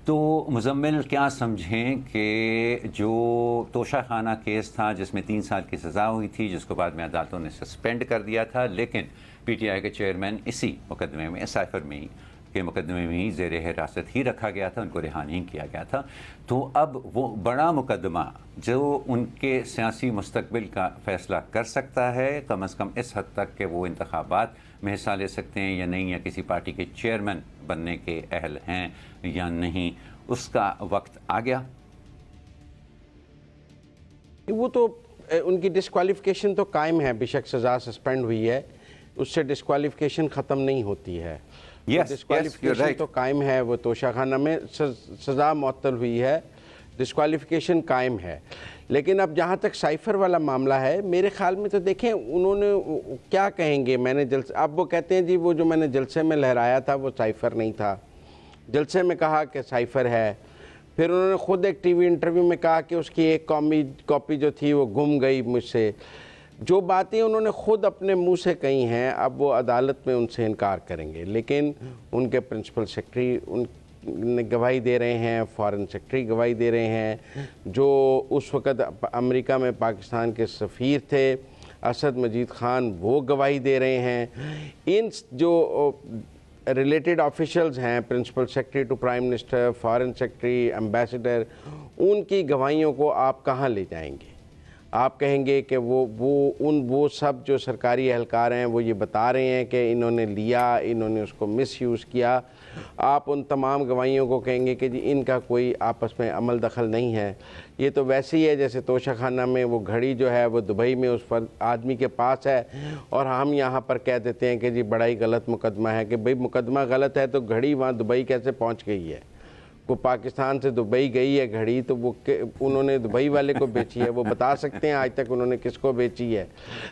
تو مزمل کیا سمجھیں کہ جو توشہ خانہ کیس تھا جس میں 3 سال کی سزا ہوئی تھی، جس کو بعد میں عدالتوں نے سسپینڈ کر دیا تھا، لیکن پی ٹی آئی کے چیئرمین اسی مقدمے میں سائفر میں ہی زیر حراست ہی رکھا گیا تھا، ان کو رہا نہیں کیا گیا تھا. تو اب وہ بڑا مقدمہ جو ان کے سیاسی مستقبل کا فیصلہ کر سکتا ہے، کم از کم اس حد تک کہ وہ انتخابات میں حصہ لے سکتے ہیں یا نہیں، یا کسی پارٹی کے چیئرمین بننے کے اہل ہیں یا نہیں، اس کا وقت آ گیا. وہ تو ان کی ڈسکوالیفیکیشن تو قائم ہے، بے شک سزا سسپینڈ ہوئی ہے، اس سے ڈسکوالیفیکیشن ختم نہیں ہوتی ہے. ڈسکوالیفیکیشن تو قائم ہے، وہ توشہ خانہ میں سزا معطل ہوئی ہے، ڈسکوالیفیکیشن قائم ہے. لیکن اب جہاں تک سائفر والا معاملہ ہے، میرے خیال میں تو دیکھیں انہوں نے کیا کہیں گے. میں نے اب وہ کہتے ہیں جی وہ جو میں نے جلسے میں لہرایا تھا وہ سائفر نہیں تھا، جلسے میں کہا کہ سائفر ہے. پھر انہوں نے خود ایک ٹی وی انٹرویو میں کہا کہ اس کی ایک کاپی جو تھی وہ گم گئی مجھ سے. جو باتیں انہوں نے خود اپنے منہ سے کہی ہیں اب وہ عدالت میں ان سے انکار کریں گے. لیکن ان کے پرنسپل سیکرٹری ان گواہی دے رہے ہیں، فارن سیکرٹری گواہی دے رہے ہیں، جو اس وقت امریکہ میں پاکستان کے سفیر تھے اسد مجید خان وہ گواہی دے رہے ہیں. ان جو ریلیٹڈ آفیشلز ہیں، principal secretary to prime minister, foreign secretary, ambassador, ان کی گواہیوں کو آپ کہاں لے جائیں گے؟ آپ کہیں گے کہ وہ سب جو سرکاری اہلکار ہیں وہ یہ بتا رہے ہیں کہ انہوں نے لیا، انہوں نے اس کو مس یوز کیا. آپ ان تمام گواہیوں کو کہیں گے کہ جی ان کا کوئی آپس میں عمل دخل نہیں ہے. یہ تو ویسے ہی ہے جیسے توشہ خانہ میں وہ گھڑی جو ہے وہ دبئی میں اس پر آدمی کے پاس ہے، اور ہم یہاں پر کہہ دیتے ہیں کہ جی بڑا ہی غلط مقدمہ ہے. کہ بھئی مقدمہ غلط ہے تو گھڑی وہاں دبئی کیسے پہنچ گئی ہے؟ وہ پاکستان سے دبئی گئی ہے گھڑی، تو وہ انہوں نے دبئی والے کو بیچی ہے. وہ بتا سکتے ہیں آج تک انہوں نے کس کو بیچی ہے؟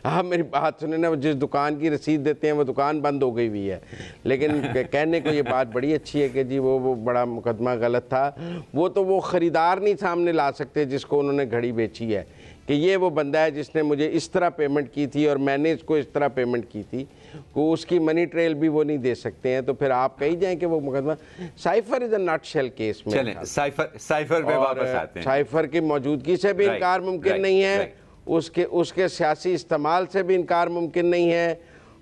آپ میری بات سنیں نا، جس دکان کی رسید دیتے ہیں وہ دکان بند ہو گئی ہوئی ہے. لیکن کہنے کو یہ بات بڑی اچھی ہے کہ جی وہ بڑا مقدمہ غلط تھا. وہ خریدار نہیں سامنے لا سکتے جس کو انہوں نے گھڑی بیچی ہے کہ یہ وہ بندہ ہے جس نے مجھے اس طرح پیمنٹ کی تھی اور میں نے اس کو اس طرح پیمنٹ کی تھی. کو اس کی منی ٹریل بھی وہ نہیں دے سکتے ہیں. تو پھر آپ کہی جائیں کہ وہ مقدمہ سائفر از اے نٹ شیل کیس میں. چلیں سائفر پہ واپس آتے ہیں. سائفر کی موجودگی سے بھی انکار ممکن نہیں ہے، اس کے سیاسی استعمال سے بھی انکار ممکن نہیں ہے،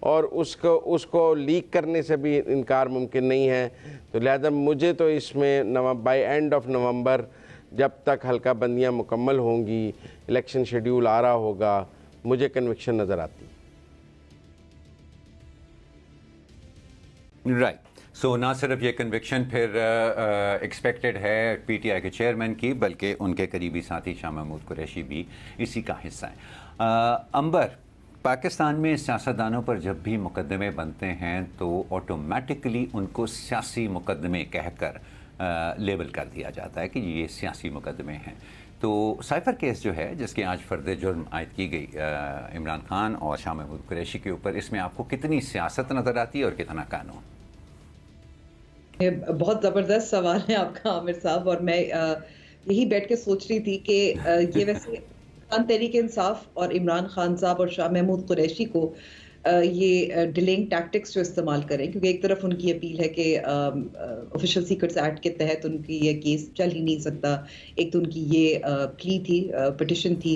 اور اس کو لیک کرنے سے بھی انکار ممکن نہیں ہے. تو لہذا مجھے تو اس میں بائی اینڈ آف نومبر جب تک حلقہ بندیاں مکمل ہوں گی، الیکشن شیڈیول آ رہا ہوگا، مجھے کنوکشن نظر آتی. رائٹ. سو نہ صرف یہ کنوکشن پھر ایکسپیکٹڈ ہے پی ٹی آئی کے چیئرمین کی، بلکہ ان کے قریبی ساتھی شاہ محمود قریشی بھی اسی کا حصہ ہیں. امبر، پاکستان میں سیاستدانوں پر جب بھی مقدمے بنتے ہیں تو آٹومیٹکلی ان کو سیاسی مقدمے کہہ کر لیبل کر دیا جاتا ہے کہ یہ سیاسی مقدمے ہیں. تو سائفر کیس جو ہے جس کی آج فرد جرم عائد کی گئی عمران خان اور شاہ محمود قریشی کے اوپر، اس میں آپ کو کتنی سیاست نظر آتی ہے اور کتنا قانون؟ بہت زبردست سوال ہے آپ کا عامر صاحب، اور میں یہی بیٹھ کے سوچ رہی تھی کہ یہ ویسے تحریک انصاف اور عمران خان صاحب اور شاہ محمود قریشی کو یہ ڈیلنگ ٹیکٹکس جو استعمال کریں، کیونکہ ایک طرف ان کی اپیل ہے کہ آفیشل سیکرٹس ایکٹ کے تحت ان کی یہ کیس چل ہی نہیں سکتا. ایک تو ان کی یہ پلی تھی، پٹیشن تھی.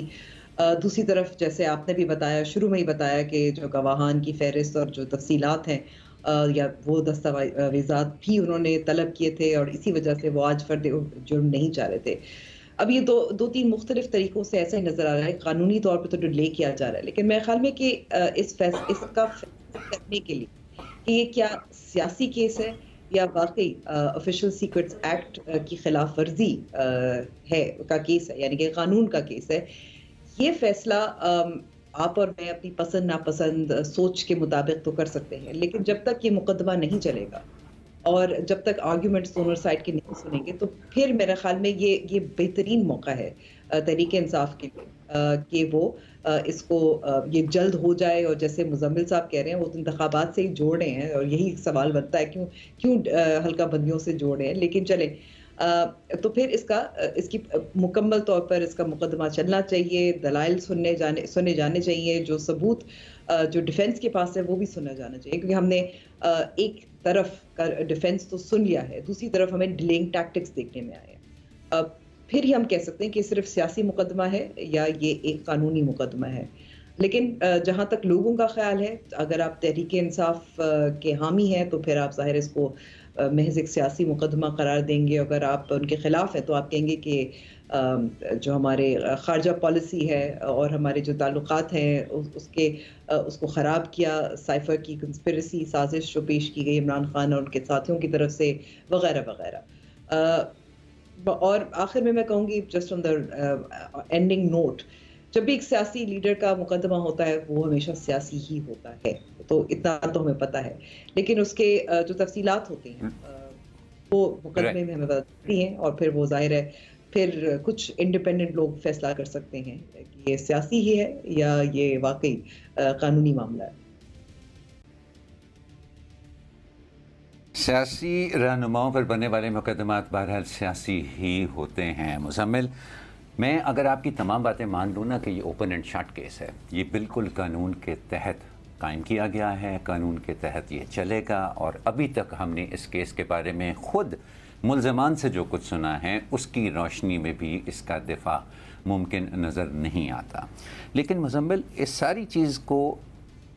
دوسری طرف جیسے آپ نے بھی بتایا، شروع میں ہی بتایا کہ جو گواہان کی فہرست اور جو تفصیلات ہیں یا وہ دستاویزات بھی انہوں نے طلب کیے تھے، اور اسی وجہ سے وہ آج فرد جرم نہیں چاہ رہے تھے. اب یہ دو تین مختلف طریقوں سے ایسا ہی نظر آ رہا ہے. قانونی طور پہ تو ڈیلے کیا جا رہا ہے، لیکن میرے خیال میں کہ اس کا فیصلہ کرنے کے لیے کہ یہ کیا سیاسی کیس ہے یا واقعی آفیشل سیکرٹس ایکٹ کی خلاف ورزی ہے کا کیس ہے، یعنی کہ قانون کا کیس ہے، یہ فیصلہ آپ اور میں اپنی پسند ناپسند سوچ کے مطابق تو کر سکتے ہیں. لیکن جب تک یہ مقدمہ نہیں چلے گا اور جب تک آرگیومنٹس دونوں سائڈ کے نہیں سنیں گے، تو پھر میرے خیال میں یہ بہترین موقع ہے تحریک انصاف کے لیے کہ وہ اس کو یہ جلد ہو جائے. اور جیسے مزمل صاحب کہہ رہے ہیں وہ انتخابات سے ہی جوڑ رہے ہیں، اور یہی سوال بنتا ہے کیوں حلقہ بندیوں سے جوڑ رہے ہیں. لیکن چلیں تو پھر اس کی مکمل طور پر اس کا مقدمہ چلنا چاہیے، دلائل سنے جانے چاہیے. جو ثبوت جو ڈیفنس کے پاس ہے وہ بھی سنا جانا چاہیے، کیونکہ ہم نے ایک طرف کا ڈیفنس تو سن لیا ہے، دوسری طرف ہمیں ڈیلینگ ٹیکٹکس دیکھنے میں آئے ہیں. پھر ہی ہم کہہ سکتے ہیں کہ صرف سیاسی مقدمہ ہے یا یہ ایک قانونی مقدمہ ہے. لیکن جہاں تک لوگوں کا خیال ہے، اگر آپ تحریک انصاف کے حامی ہیں تو پھر آپ ظاہر اس کو محض ایک سیاسی مقدمہ قرار دیں گے. اگر آپ ان کے خلاف ہیں تو آپ کہیں گے کہ جو ہمارے خارجہ پالیسی ہے اور ہمارے جو تعلقات ہیں اس کو خراب کیا، سائفر کی کنسپریسی سازش جو پیش کی گئی عمران خان اور ان کے ساتھیوں کی طرف سے وغیرہ وغیرہ. اور آخر میں کہوں گی just on the ending note, جب بھی ایک سیاسی لیڈر کا مقدمہ ہوتا ہے وہ ہمیشہ سیاسی ہی ہوتا ہے، تو اتنا تو ہمیں پتہ ہے، لیکن اس کے جو تفصیلات ہوتی ہیں وہ مقدمے میں ہمیں بتاتی ہیں، اور پھر وہ ظاہر ہے پھر کچھ انڈیپینڈنٹ لوگ فیصلہ کر سکتے ہیں کہ یہ سیاسی ہی ہے یا یہ واقعی قانونی معاملہ ہے. سیاسی رہنماؤں پر بننے والے مقدمات بہرحال سیاسی ہی ہوتے ہیں. مزمل، میں اگر آپ کی تمام باتیں مان لوں نا کہ یہ اوپن اینڈ شٹ کیس ہے، یہ بالکل قانون کے تحت قائم کیا گیا ہے، قانون کے تحت یہ چلے گا، اور ابھی تک ہم نے اس کیس کے بارے میں خود ملزمان سے جو کچھ سنا ہے اس کی روشنی میں بھی اس کا دفاع ممکن نظر نہیں آتا. لیکن مزمل، اس ساری چیز کو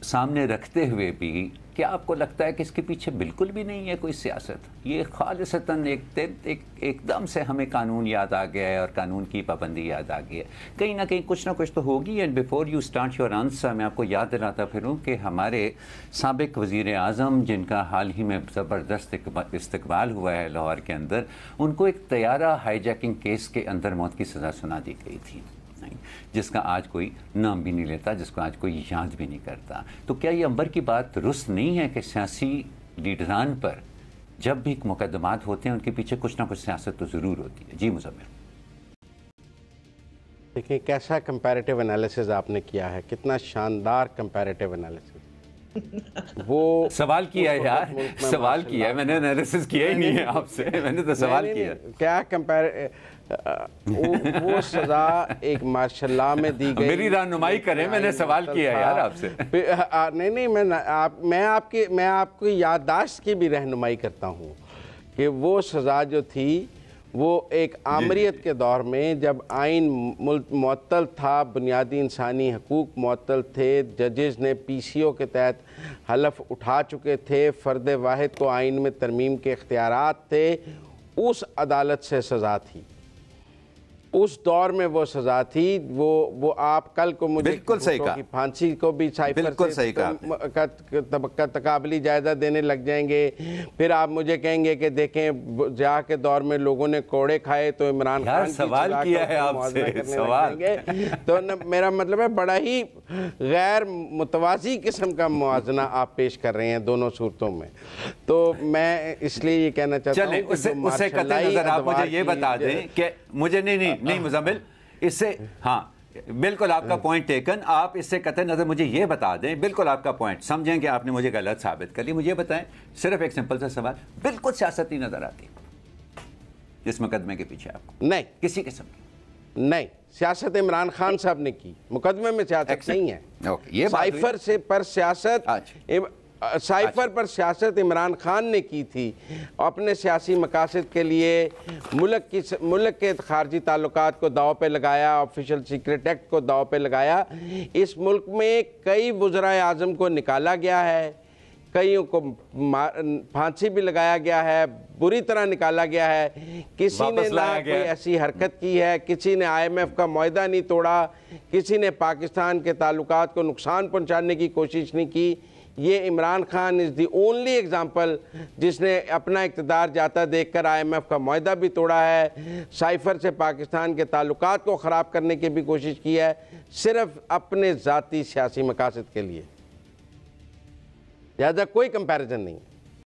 سامنے رکھتے ہوئے بھی کیا آپ کو لگتا ہے کہ اس کے پیچھے بالکل بھی نہیں ہے کوئی سیاست؟ یہ خالصتاً ایک دم سے ہمیں قانون یاد آ گیا ہے اور قانون کی پابندی یاد آ گئی ہے. کہیں نہ کہیں کچھ نہ کچھ تو ہوگی. And before you start your answer, میں آپ کو یاد دلاتا پھروں کہ ہمارے سابق وزیر اعظم، جن کا حال ہی میں زبردست استقبال ہوا ہے لاہور کے اندر، ان کو ایک طیارہ ہائی جیکنگ کیس کے اندر موت کی سزا سنا دی گئی تھی، جس کا آج کوئی نام بھی نہیں لیتا، جس کو آج کوئی یاد بھی نہیں کرتا. تو کیا یہ عنبر کی بات درست نہیں ہے کہ سیاسی لیڈران پر جب بھی مقدمات ہوتے ہیں ان کے پیچھے کچھ نہ کچھ سیاست تو ضرور ہوتی ہے؟ جی مزمل. دیکھیں کیسا کمپیریٹیو انالیسز آپ نے کیا ہے، کتنا شاندار کمپیریٹیو انالیسز. وہ سوال کیا ہے یار، سوال کیا ہے، میں نے انالیسز کیا ہی نہیں ہے آپ سے، میں نے تو سوال کیا. کیا وہ سزا ایک ماشاء اللہ میں دی گئی. میری رہنمائی کریں، میں نے سوال کیا ہے یار آپ سے. نہیں، میں آپ کی یادداشت کی بھی رہنمائی کرتا ہوں کہ وہ سزا جو تھی وہ ایک آمریت کے دور میں، جب آئین معطل تھا، بنیادی انسانی حقوق معطل تھے، ججز نے پی سی او کے تحت حلف اٹھا چکے تھے، فرد واحد کو آئین میں ترمیم کے اختیارات تھے، اس عدالت سے سزا تھی، اس دور میں وہ سزا تھی. وہ آپ کل کو مجھے بالکل صحیح کہا، پھانسی کو بھی سائفر سے تقابلی جائزہ دینے لگ جائیں گے. پھر آپ مجھے کہیں گے کہ دیکھیں جہاں کے دور میں لوگوں نے کوڑے کھائے تو عمران خان سوال کیا ہے آپ سے سوال. تو میرا مطلب ہے بڑا ہی غیر متوازی قسم کا موازنہ آپ پیش کر رہے ہیں دونوں صورتوں میں. تو میں اس لیے یہ کہنا چاہتا ہوں کہ اسے قطع نظر آپ مجھے یہ بتا دیں کہ مجھے نہیں مزمل، اس سے ہاں بالکل آپ کا پوائنٹ ٹیکن. آپ اس سے قطع نظر مجھے یہ بتا دیں، بالکل آپ کا پوائنٹ سمجھیں کہ آپ نے مجھے غلط ثابت کر لی. مجھے بتائیں صرف ایک سمپل سا سوال، بالکل سیاستی نظر آتی اس مقدمے کے پیچھے آپ کو؟ نہیں، کسی قسم کی نہیں. سیاست عمران خان صاحب نے کی، مقدمے میں سیاست نہیں ہے. سائفر پر سیاست عمران خان نے کی تھی، اپنے سیاسی مقاصد کے لیے ملک کے خارجی تعلقات کو داؤ پہ لگایا، آفیشل سیکرٹ ایکٹ کو داؤ پہ لگایا. اس ملک میں کئی وزرائے اعظم کو نکالا گیا ہے، کئیوں کو پھانسی بھی لگایا گیا ہے، بری طرح نکالا گیا ہے. کسی نے نہ کوئی ایسی حرکت کی ہے، کسی نے آئی ایم ایف کا معاہدہ نہیں توڑا، کسی نے پاکستان کے تعلقات کو نقصان پہنچانے کی کوشش نہیں کی. یہ عمران خان از دی اونلی ایگزامپل جس نے اپنا اقتدار جاتا دیکھ کر آئی ایم ایف کا معاہدہ بھی توڑا ہے، سائفر سے پاکستان کے تعلقات کو خراب کرنے کی بھی کوشش کی ہے، صرف اپنے ذاتی سیاسی مقاصد کے لیے. لہذا کوئی کمپیریزن نہیں.